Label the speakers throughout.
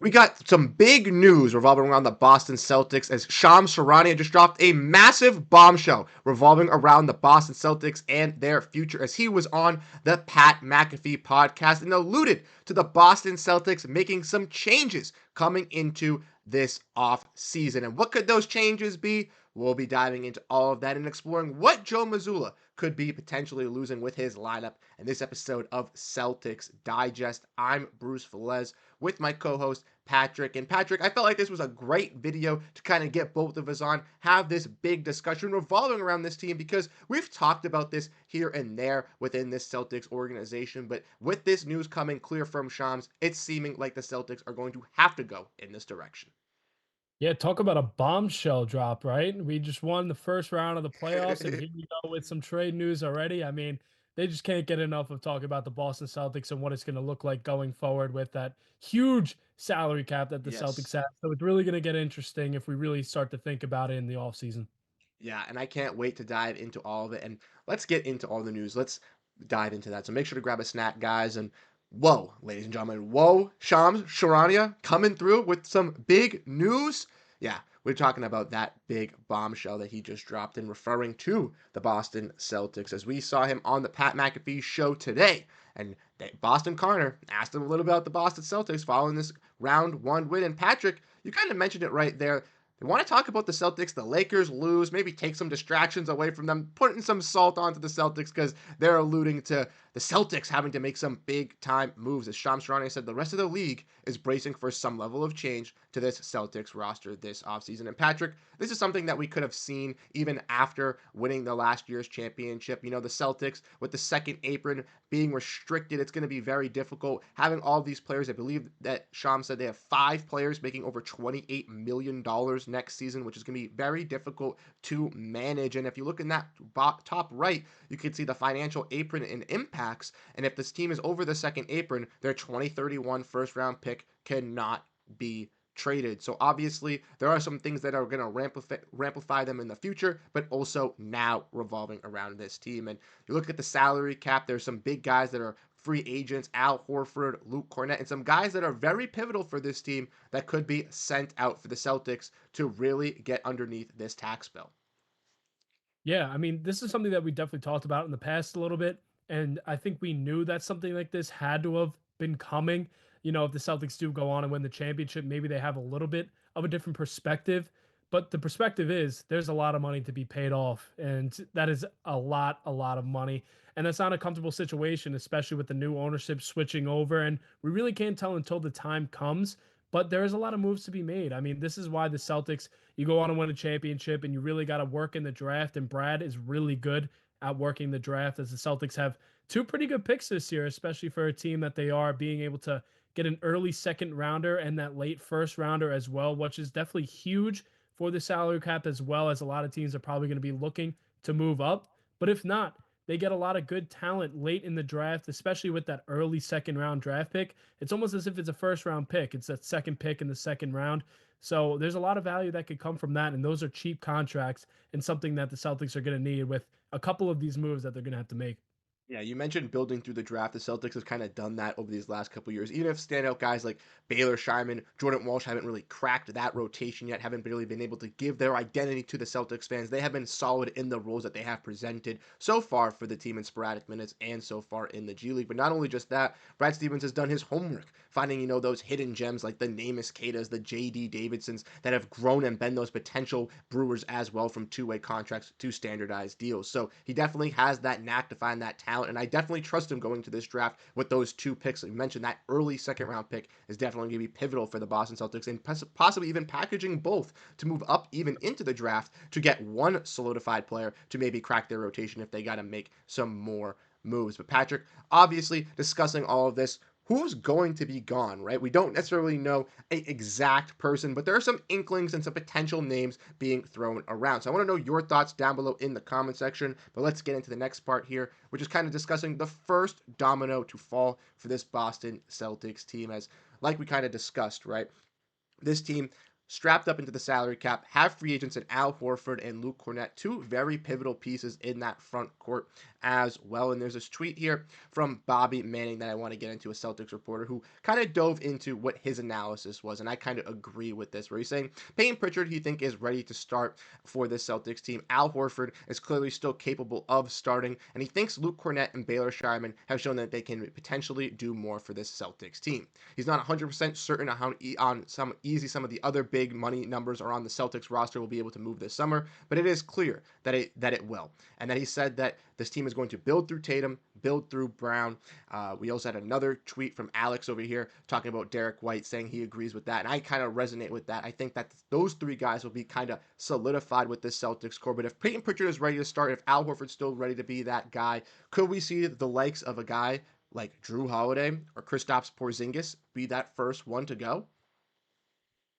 Speaker 1: We got some big news revolving around the Boston Celtics as Shame Charania just dropped a massive bombshell revolving around the Boston Celtics and their future as he was on the Pat McAfee podcast and alluded to the Boston Celtics making some changes coming into this off season. And what could those changes be? We'll be diving into all of that and exploring what Joe Mazzulla could be potentially losing with his lineup in this episode of Celtics Digest. I'm Bruce Velez with my co-host Patrick. And Patrick, I felt like this was a great video to kind of get both of us on, have this big discussion revolving around this team because we've talked about this here and there within this Celtics organization. But with this news coming clear from Shams, it's seeming like the Celtics are going to have to go in this direction.
Speaker 2: Yeah, talk about a bombshell drop, right? We just won the first round of the playoffs, and here we go with some trade news already. I mean, they just can't get enough of talking about the Boston Celtics and what it's going to look like going forward with that huge salary cap that the Celtics
Speaker 1: Yes.
Speaker 2: have. So it's really going to get interesting if we really start to think about it in the offseason.
Speaker 1: Yeah, and I can't wait to dive into all of it. And let's get into all the news. Let's dive into that. So make sure to grab a snack, guys. And whoa, ladies and gentlemen, whoa, Shams Charania coming through with some big news. Yeah, we're talking about that big bombshell that he just dropped in referring to the Boston Celtics as we saw him on the Pat McAfee show today. And Boston Connor asked him a little bit about the Boston Celtics following this round one win. And Patrick, you kind of mentioned it right there. We want to talk about the Celtics. The Lakers lose, maybe take some distractions away from them, putting some salt onto the Celtics because they're alluding to the Celtics having to make some big time moves. As Shams Charania said, the rest of the league is bracing for some level of change to this Celtics roster this offseason. And Patrick, this is something that we could have seen even after winning the last year's championship. You know, the Celtics with the second apron being restricted, it's going to be very difficult. Having all these players, I believe that Shams said they have 5 players making over $28 million next season, which is going to be very difficult to manage. And if you look in that top right, you can see the financial apron and impacts. And if this team is over the second apron, their 2031 first round pick cannot be traded. So obviously there are some things that are going to ramplify them in the future, but also now revolving around this team. And you look at the salary cap, there's some big guys that are free agents, Al Horford, Luke Cornett, and some guys that are very pivotal for this team that could be sent out for the Celtics to really get underneath this tax bill.
Speaker 2: Yeah, I mean, this is something that we definitely talked about in the past a little bit, and I think we knew that something like this had to have been coming. You know, if the Celtics do go on and win the championship, maybe they have a little bit of a different perspective. But the perspective is there's a lot of money to be paid off, and that is a lot of money. And that's not a comfortable situation, especially with the new ownership switching over. And we really can't tell until the time comes. But there is a lot of moves to be made. I mean, this is why the Celtics, you go on and win a championship and you really got to work in the draft. And Brad is really good at working the draft as the Celtics have 2 pretty good picks this year, especially for a team that they are being able to get an early second rounder and that late first rounder as well, which is definitely huge for the salary cap, as well as a lot of teams are probably going to be looking to move up. But if not, they get a lot of good talent late in the draft, especially with that early second round draft pick. It's almost as if it's a first round pick. It's that second pick in the second round. So there's a lot of value that could come from that. And those are cheap contracts and something that the Celtics are going to need with a couple of these moves that they're going to have to make.
Speaker 1: Yeah, you mentioned building through the draft. The Celtics have kind of done that over these last couple years. Even if standout guys like Baylor Scheinman, Jordan Walsh haven't really cracked that rotation yet, haven't really been able to give their identity to the Celtics fans. They have been solid in the roles that they have presented so far for the team in sporadic minutes and so far in the G League. But not only just that, Brad Stevens has done his homework, finding, those hidden gems like the Namus Quedas, the J.D. Davidsons that have grown and been those potential Brewers as well from two-way contracts to standardized deals. So he definitely has that knack to find that talent, and I definitely trust him going to this draft with those 2 picks. You mentioned that early second round pick is definitely going to be pivotal for the Boston Celtics, and possibly even packaging both to move up even into the draft to get one solidified player to maybe crack their rotation if they got to make some more moves. But Patrick, obviously discussing all of this, who's going to be gone, right? We don't necessarily know an exact person, but there are some inklings and some potential names being thrown around. So I want to know your thoughts down below in the comment section, but let's get into the next part here, which is kind of discussing the first domino to fall for this Boston Celtics team as like we kind of discussed, right? This team strapped up into the salary cap, have free agents in Al Horford and Luke Kornet, two very pivotal pieces in that front court as well. And there's this tweet here from Bobby Manning that I want to get into, a Celtics reporter who kind of dove into what his analysis was. And I kind of agree with this, where he's saying Peyton Pritchard, he think, is ready to start for this Celtics team. Al Horford is clearly still capable of starting, and he thinks Luke Kornet and Baylor Shireman have shown that they can potentially do more for this Celtics team. He's not 100% certain on how some of the other big money numbers are on the Celtics roster will be able to move this summer, but it is clear that it will, and that he said that this team is going to build through Tatum, build through Brown. We also had another tweet from Alex over here talking about Derrick White, saying he agrees with that, and I kind of resonate with that. I think that those three guys will be kind of solidified with this Celtics core. But if Peyton Pritchard is ready to start, if Al Horford's still ready to be that guy, could we see the likes of a guy like Jrue Holiday or Kristaps Porziņģis be that first one to go?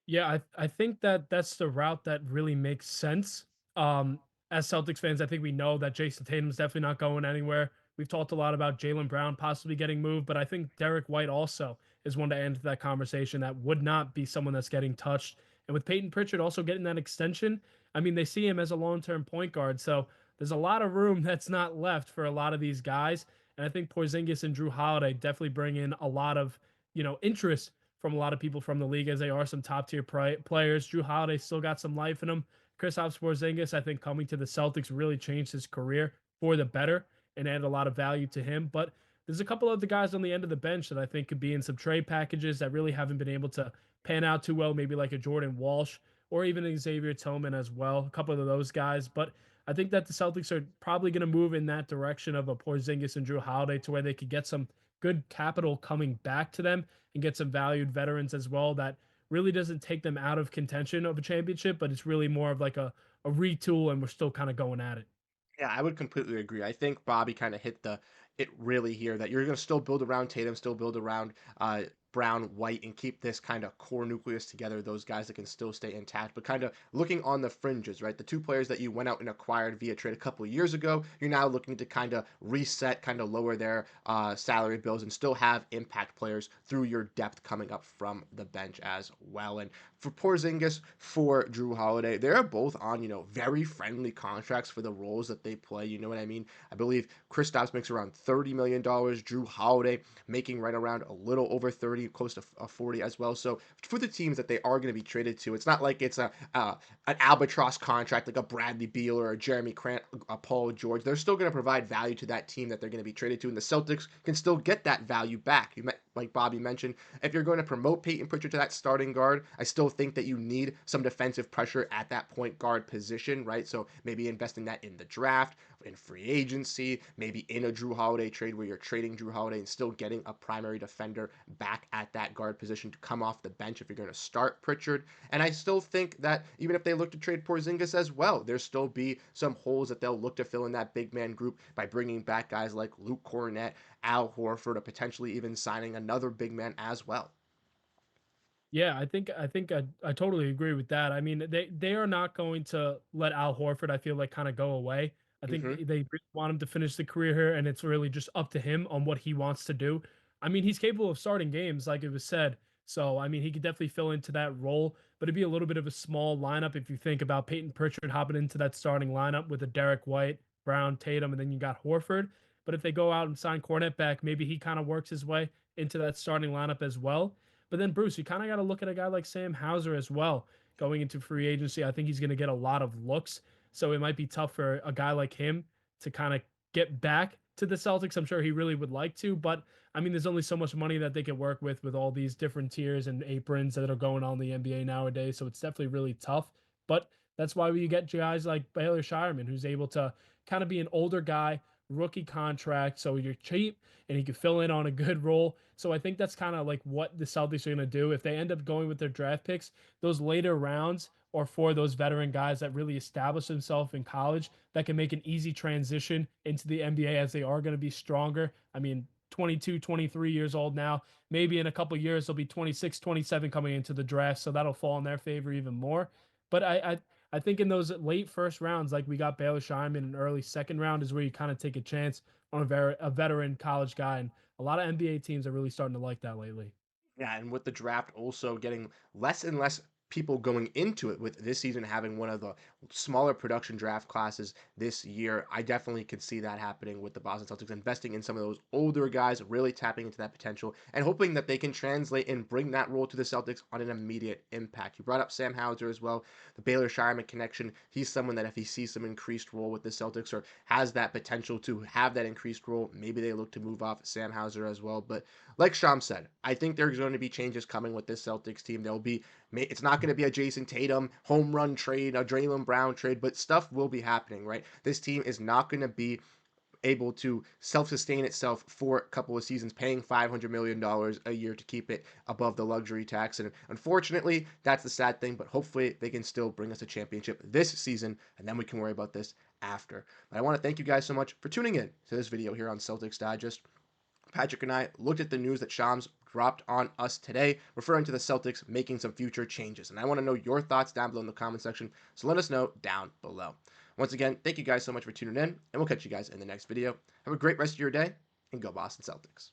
Speaker 2: Yeah, I think that that's the route that really makes sense. As Celtics fans, I think we know that Jayson Tatum's definitely not going anywhere. We've talked a lot about Jaylen Brown possibly getting moved, but I think Derrick White also is one to end that conversation that would not be someone that's getting touched. And with Peyton Pritchard also getting that extension, I mean, they see him as a long-term point guard. So there's a lot of room that's not left for a lot of these guys. And I think Porzingis and Jrue Holiday definitely bring in a lot of, interest from a lot of people from the league, as they are some top tier players. Jrue Holiday still got some life in him. Kristaps Porziņģis, I think, coming to the Celtics really changed his career for the better and added a lot of value to him. But there's a couple of the guys on the end of the bench that I think could be in some trade packages that really haven't been able to pan out too well, maybe like a Jordan Walsh or even Xavier Tillman as well, a couple of those guys. But I think that the Celtics are probably going to move in that direction of a Porzingis and Jrue Holiday to where they could get some good capital coming back to them and get some valued veterans as well that really doesn't take them out of contention of a championship, but it's really more of like a retool and we're still kind of going at it.
Speaker 1: Yeah, I would completely agree. I think Bobby kind of hit it really here, that you're going to still build around Tatum, still build around Brown, White, and keep this kind of core nucleus together. Those guys that can still stay intact, but kind of looking on the fringes, right? The two players that you went out and acquired via trade a couple of years ago, you're now looking to kind of reset, kind of lower their salary bills, and still have impact players through your depth coming up from the bench as well. And for Porzingis, for Jrue Holiday, they're both on, very friendly contracts for the roles that they play. You know what I mean? I believe Kristaps makes around $30 million. Jrue Holiday making right around a little over 30, close to 40 as well. So for the teams that they are going to be traded to, it's not like it's an albatross contract like a Bradley Beal or a Jeremy Grant, a Paul George. They're still going to provide value to that team that they're going to be traded to, and the Celtics can still get that value back. Like Bobby mentioned, if you're going to promote Peyton Pritchard to that starting guard, I still think that you need some defensive pressure at that point guard position, right? So maybe investing that in the draft, in free agency, maybe in a Jrue Holiday trade where you're trading Jrue Holiday and still getting a primary defender back at that guard position to come off the bench if you're going to start Pritchard. And I still think that even if they look to trade Porzingis as well, there'll still be some holes that they'll look to fill in that big man group by bringing back guys like Luke Kornet, Al Horford, or potentially even signing another big man as well.
Speaker 2: Yeah, I totally agree with that. I mean, they are not going to let Al Horford, I feel like, kind of go away. I think
Speaker 1: Mm-hmm.
Speaker 2: they really want him to finish the career here, and it's really just up to him on what he wants to do. I mean, he's capable of starting games, like it was said. So, I mean, he could definitely fill into that role, but it'd be a little bit of a small lineup if you think about Peyton Pritchard hopping into that starting lineup with a Derrick White, Brown, Tatum, and then you got Horford. But if they go out and sign Cornette back, maybe he kind of works his way into that starting lineup as well. But then Bruce, you kind of got to look at a guy like Sam Hauser as well going into free agency. I think he's going to get a lot of looks, so it might be tough for a guy like him to kind of get back to the Celtics. I'm sure he really would like to, but I mean, there's only so much money that they could work with all these different tiers and aprons that are going on in the NBA nowadays. So it's definitely really tough. But that's why we get guys like Baylor Shireman, who's able to kind of be an older guy, rookie contract, so you're cheap and he can fill in on a good role. So I think that's kind of like what the Celtics are going to do. If they end up going with their draft picks, those later rounds or for those veteran guys that really establish themselves in college that can make an easy transition into the NBA as they are going to be stronger. I mean, 22, 23 years old now. Maybe in a couple years they'll be 26, 27 coming into the draft, so that'll fall in their favor even more. But I think in those late first rounds, like we got Baylor Shireman in an early second round, is where you kind of take a chance on a veteran college guy, and a lot of NBA teams are really starting to like that lately.
Speaker 1: Yeah, and with the draft also getting less and less people going into it with this season having one of the smaller production draft classes this year, I definitely could see that happening with the Boston Celtics, investing in some of those older guys, really tapping into that potential and hoping that they can translate and bring that role to the Celtics on an immediate impact. You brought up Sam Hauser as well, the Baylor Shireman connection. He's someone that if he sees some increased role with the Celtics or has that potential to have that increased role, maybe they look to move off Sam Hauser as well. But like Sham said, I think there's going to be changes coming with this Celtics team. There'll be, it's not going to be a Jayson Tatum home run trade, a Jaylen Brown trade, but stuff will be happening, right? This team is not going to be able to self-sustain itself for a couple of seasons, paying $500 million a year to keep it above the luxury tax. And unfortunately, that's the sad thing, but hopefully they can still bring us a championship this season, and then we can worry about this after. But I want to thank you guys so much for tuning in to this video here on Celtics Digest. Patrick and I looked at the news that Shams dropped on us today, referring to the Celtics making some future changes. And I want to know your thoughts down below in the comment section, so let us know down below. Once again, thank you guys so much for tuning in, and we'll catch you guys in the next video. Have a great rest of your day, and go Boston Celtics.